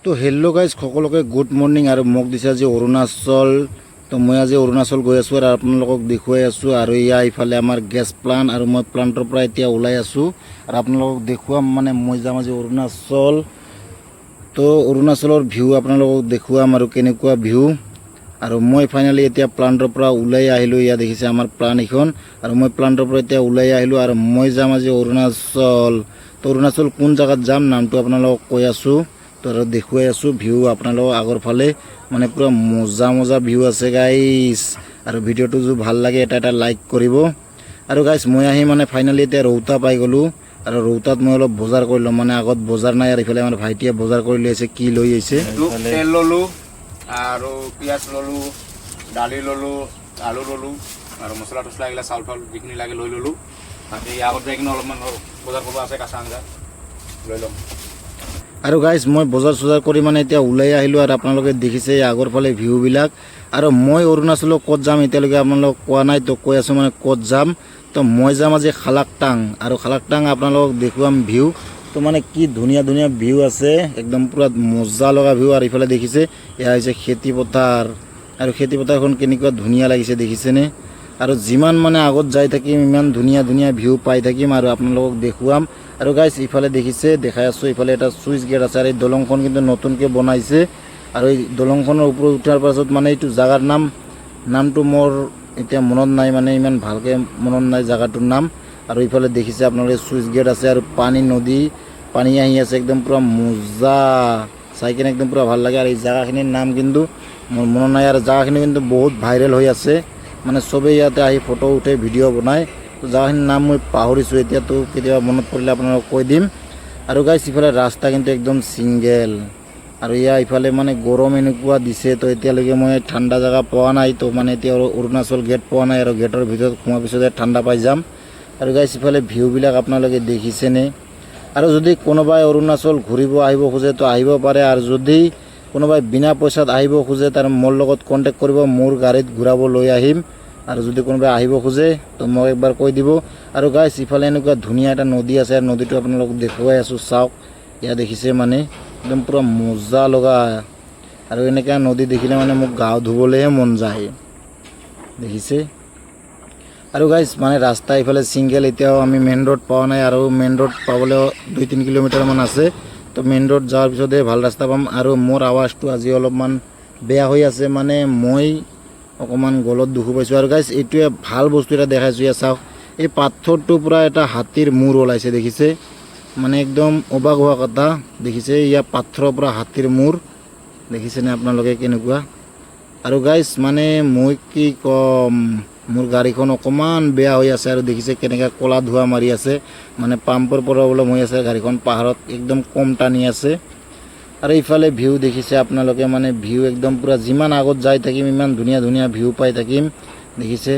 তো hello' guys সকলোকে good morning আৰু মোক দিছে আজি অৰুণাচল। তো মই আজি অৰুণাচল গৈ আছোঁ আৰু আপোনালোকক দেখুৱাই আছোঁ। আৰু ইয়া ইফালে আমাৰ গেছ প্লাণ্ট আৰু মই প্লাণ্টৰ পৰা এতিয়া ওলাই আছোঁ আৰু আপোনালোকক দেখুৱাম। মানে মই যাম আজি অৰুণাচল। তো অৰুণাচলৰ ভিউ আপোনালোকক দেখুৱাম আৰু কেনেকুৱা ভিউ। আৰু মই ফাইনেলি এতিয়া প্লাণ্টৰ পৰা ওলাই আহিলোঁ। ইয়া দেখিছে আমাৰ প্লাণ্ট এখন। আৰু মই প্লাণ্টৰ পৰা এতিয়া ওলাই আহিলোঁ আৰু মই যাম আজি অৰুণাচল। তো অৰুণাচল কোন জেগাত যাম নামটো আপোনালোকক কৈ আছোঁ। তো আৰু দেখুৱাই আছোঁ ভিউ আপোনালোকক আগৰ ফালে। মানে পূৰা মজা মজা ভিউ আছে গাইছ। আৰু ভিডিঅ'টো যদি ভাল লাগে এটা লাইক কৰিব। আৰু গাইছ মই আহি মানে ফাইনেলি এতিয়া ৰৌতা পাই গ'লোঁ। আৰু ৰৌতাত মই অলপ বজাৰ কৰি ল'ম। মানে আগত বজাৰ নাই আৰু ইফালে আমাৰ ভাইটিয়ে বজাৰ কৰি লৈ আহিছে। কি লৈ আহিছে? তেল ল'লোঁ আৰু পিঁয়াজ ল'লোঁ, দালি ল'লোঁ, আলু ল'লোঁ আৰু মছলা টছলা এইগিলা চাউল ফাউল যিখিনি লাগে লৈ ল'লোঁ। বাকী আগত যাই কিনে অলপমান বজাৰ কৰিব আছে, কাঁচা আঞ্জা লৈ ল'ম। আৰু গাইজ মই বজাৰ চজাৰ কৰি মানে এতিয়া ওলাই আহিলোঁ আৰু আপোনালোকে দেখিছে আগৰ ফালে ভিউবিলাক। আৰু মই অৰুণাচলত ক'ত যাম এতিয়ালৈকে আপোনালোকক কোৱা নাই। তো কৈ আছোঁ মানে ক'ত যাম। তো মই যাম আজি খালাকটাং। আৰু খালাকটাং আপোনালোকক দেখুৱাম ভিউ। তো মানে কি ধুনীয়া ধুনীয়া ভিউ আছে, একদম পূৰা মজা লগা ভিউ। আৰু ইফালে দেখিছে এয়া হৈছে খেতি পথাৰ। আৰু খেতি পথাৰখন কেনেকুৱা ধুনীয়া লাগিছে দেখিছেনে। আৰু যিমান মানে আগত যাই থাকিম ইমান ধুনীয়া ধুনীয়া ভিউ পাই থাকিম আৰু আপোনালোকক দেখুৱাম। আৰু গাইছ ইফালে দেখিছে দেখাই আছোঁ, ইফালে এটা চুইচ গেট আছে। আৰু এই দলংখন কিন্তু নতুনকৈ বনাইছে। আৰু এই দলংখনৰ ওপৰত উঠাৰ পাছত মানে এইটো জাগাৰ নামটো মোৰ এতিয়া মনত নাই, মানে ইমান ভালকৈ মনত নাই জাগাটোৰ নাম। আৰু ইফালে দেখিছে আপোনালোকে চুইচ গেট আছে আৰু নদী পানী আহি আছে, একদম পূৰা মজা চাই কিনে একদম পূৰা ভাল লাগে। আৰু এই জাগাখিনিৰ নাম কিন্তু মোৰ মনত নাই। আৰু জাগাখিনি কিন্তু বহুত ভাইৰেল হৈ আছে, মানে চবেই ইয়াতে আহি ফটো উঠে, ভিডিঅ' বনায়। তো জাগাখিনিৰ নাম মই পাহৰিছোঁ এতিয়া। তো কেতিয়াবা মনত পৰিলে আপোনালোকক কৈ দিম। আৰু গাইছ ইফালে ৰাস্তা কিন্তু একদম ছিংগেল। আৰু ইয়া ইফালে মানে গৰম এনেকুৱা দিছে। তো এতিয়ালৈকে মই ঠাণ্ডা জেগা পোৱা নাই। তো মানে এতিয়া অৰুণাচল গেট পোৱা নাই। আৰু গেটৰ ভিতৰত সোমোৱাৰ পিছতে ঠাণ্ডা পাই যাম। আৰু গাইছ ইফালে ভিউবিলাক আপোনালোকে দেখিছেনে। আৰু যদি কোনোবাই অৰুণাচল ঘূৰিব আহিব খোজে তো আহিব পাৰে। আৰু যদি কোনোবাই বিনা পইচাত আহিব খোজে তাৰ মোৰ লগত কণ্টেক্ট কৰিব, মোৰ গাড়ীত ঘূৰাব লৈ আহিম। আৰু যদি কোনোবাই আহিব খোজে তো মোক একবাৰ কৈ দিব। আৰু গাইছ ইফালে এনেকুৱা ধুনীয়া এটা নদী আছে। আৰু নদীটো আপোনালোকক দেখুৱাই আছোঁ, চাওক। ইয়াত দেখিছে মানে একদম পূৰা মজা লগা। আৰু এনেকুৱা নদী দেখিলে মানে মোক গা ধুবলৈহে মন যায়, দেখিছে। আৰু গাইছ মানে ৰাস্তা ইফালে ছিংগেল, এতিয়াও আমি মেইন ৰোড পোৱা নাই। আৰু মেইন ৰোড পাবলৈও 2-3 কিলোমিটাৰমান আছে। তো মেইন ৰোড যোৱাৰ পিছতহে ভাল ৰাস্তা পাম। আৰু মোৰ আৱাজটো আজি অলপমান বেয়া হৈ আছে, মানে মই অকণমান গলত দুখো পাইছোঁ। আৰু গাইছ এইটোৱে ভাল বস্তু এটা দেখাইছোঁ। ইয়াত চাওক, এই পাথৰটোৰ পৰা এটা হাতীৰ মূৰ ওলাইছে, দেখিছে। মানে একদম অবাক হোৱা কথা, দেখিছে। ইয়াৰ পাথৰৰ পৰা হাতীৰ মূৰ দেখিছেনে আপোনালোকে কেনেকুৱা। আৰু গাইছ মানে মই কি ক'ম, মোৰ গাড়ীখন অকণমান বেয়া হৈ আছে। আৰু দেখিছে কেনেকৈ ক'লা ধোঁৱা মাৰি আছে, মানে পাম্পৰ প্ৰব্লেম হৈ আছে। গাড়ীখন পাহাৰত একদম কম টানি আছে। আৰু ইফালে ভিউ দেখিছে আপোনালোকে, মানে ভিউ একদম পূৰা যিমান আগত যাই থাকিম ইমান ধুনীয়া ধুনীয়া ভিউ পাই থাকিম, দেখিছে।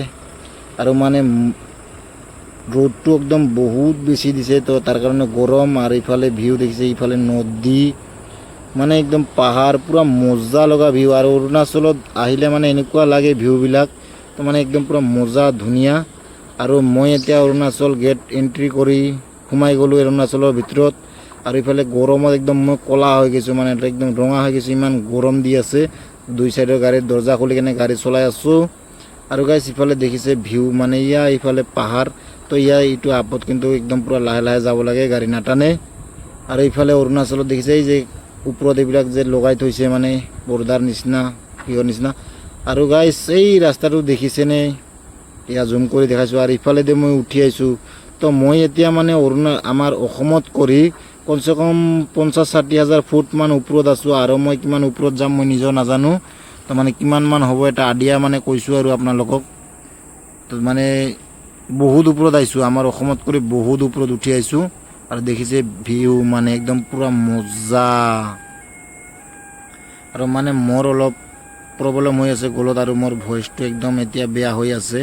আৰু মানে ৰ'দটো একদম বহুত বেছি দিছে, তো তাৰ কাৰণে গৰম। আৰু ইফালে ভিউ দেখিছে, ইফালে নদী, মানে একদম পাহাৰ, পূৰা মজা লগা ভিউ। আৰু অৰুণাচলত আহিলে মানে এনেকুৱা লাগে ভিউবিলাক, তো মানে একদম পূৰা মজা ধুনীয়া। আৰু মই এতিয়া অৰুণাচল গেট এণ্ট্ৰি কৰি সোমাই গ'লোঁ অৰুণাচলৰ ভিতৰত। আৰু ইফালে গৰমত একদম মই ক'লা হৈ গৈছোঁ, মানে একদম ৰঙা হৈ গৈছোঁ, ইমান গৰম দি আছে। 2 চাইডৰ গাড়ীৰ দৰ্জা খুলি কিনে গাড়ী চলাই আছোঁ। আৰু গাইছ ইফালে দেখিছে ভিউ, মানে ইফালে পাহাৰ। তো এইটো আপত কিন্তু একদম পূৰা লাহে লাহে যাব লাগে, গাড়ী নাটানে। আৰু ইফালে অৰুণাচলত দেখিছে এই যে ওপৰত এইবিলাক যে লগাই থৈছে, মানে পৰ্দাৰ নিচিনা, কিহৰ নিচিনা। আৰু গাইছ এই ৰাস্তাটো দেখিছেনে, জুম কৰি দেখাইছোঁ। আৰু ইফালেদি মই উঠি আহিছোঁ। তো মই এতিয়া মানে আমাৰ অসমত কৰি কমচে কম 50-60 হাজাৰ ফুটমান ওপৰত আছোঁ। আৰু মই কিমান ওপৰত যাম মই নিজেও নাজানো। তো মানে কিমানমান হ'ব এটা আইডিয়া মানে কৈছোঁ আৰু আপোনালোকক। তো মানে বহুত ওপৰত আহিছোঁ, আমাৰ অসমত কৰি বহুত ওপৰত উঠি আহিছোঁ। আৰু দেখিছে ভিউ, মানে একদম পূৰা মজা। আৰু মানে মোৰ অলপ প্ৰব্লেম হৈ আছে গলত, আৰু মোৰ ভইচটো একদম এতিয়া বেয়া হৈ আছে,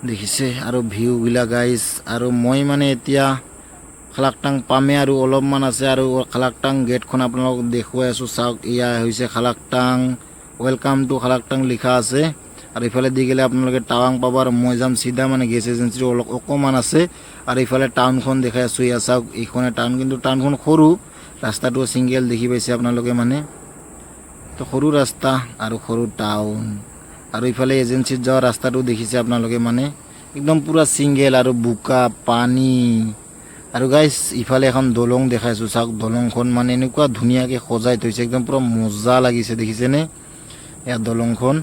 দেখিছে। আৰু ভিউবিলাক গাইছ, আৰু মই মানে এতিয়া খালাকটাং পামে আৰু অলপমান আছে। আৰু খালাকটাং গেটখন আপোনালোকক দেখুৱাই আছোঁ, চাওক। এয়া হৈছে খালাকটাং, ৱেলকাম টু খালাকটাং লিখা আছে। আৰু ইফালে দি গ'লে আপোনালোকে টাৱাং পাব। আৰু মই যাম চিধা মানে গেছ এজেঞ্চিৰ অকণমান আছে। আৰু ইফালে টাউনখন দেখাই আছোঁ, এয়া চাওক। এইখনে টাউন, কিন্তু টাউনখন সৰু। ৰাস্তাটোও ছিংগেল দেখি পাইছে আপোনালোকে মানে তো সৰু ৰাস্তা আৰু সৰু টাউন আৰু ইফালে এজেঞ্চিত যোৱা ৰাস্তাটো দেখিছে আপোনালোকে মানে একদম পুৰা ছিংগেল আৰু বোকা পানী আৰু গাইজ ইফালে এখন দলং দেখাইছোঁ চাওক দলংখন মানে এনেকুৱা ধুনীয়াকৈ সজাই থৈছে একদম পুৰা মজা লাগিছে দেখিছেনে এয়া দলংখন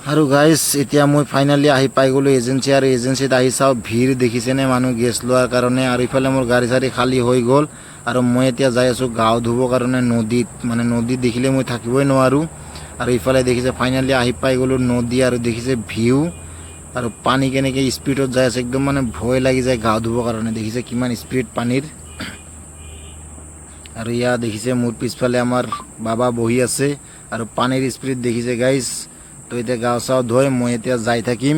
আৰু গাইজ এতিয়া মই ফাইনেলি আহি পাই গ'লোঁ এজেঞ্চি আৰু এজেঞ্চিত আহি চাওঁ ভিৰ দেখিছেনে মানুহ গেছ লোৱাৰ কাৰণে আৰু ইফালে মোৰ গাড়ী চাড়ী খালী হৈ গ'ল আৰু মই এতিয়া যাই আছোঁ গাও ধুবৰ কাৰণে নদীত মানে নদীত দেখিলে মই থাকিবই নোৱাৰোঁ আৰু ইফালে দেখিছে ফাইনেলি আহি পাই গ'লোঁ নদী আৰু দেখিছে ভিউ আৰু পানী কেনেকৈ স্পীডত যাই আছে একদম মানে ভয় লাগি যায় গা ধুবৰ কাৰণে দেখিছে কিমান স্পীড পানীৰ আৰু ইয়াত দেখিছে মোৰ পিছফালে আমাৰ বাবা বহি আছে আৰু পানীৰ স্পীড দেখিছে গাইজ তো এতিয়া গাও চাও ধুই মই এতিয়া যাই থাকিম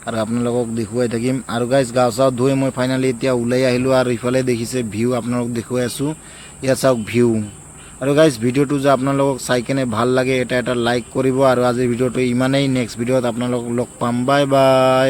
আৰু আপোনালোকক দেখুৱাই থাকিম আৰু গাইজ গাও চাও ধুই মই ফাইনেলি এতিয়া ওলাই আহিলোঁ আৰু ইফালে দেখিছে ভিউ আপোনালোকক দেখুৱাই আছোঁ ইয়াত চাওক ভিউ আৰু গাইজ ভিডিঅ'টো যে আপোনালোকক চাই কেনে ভাল লাগে এটা লাইক কৰিব আৰু আজিৰ ভিডিঅ'টো ইমানেই নেক্সট ভিডিঅ'ত আপোনালোকক লগ পাম বাই বাই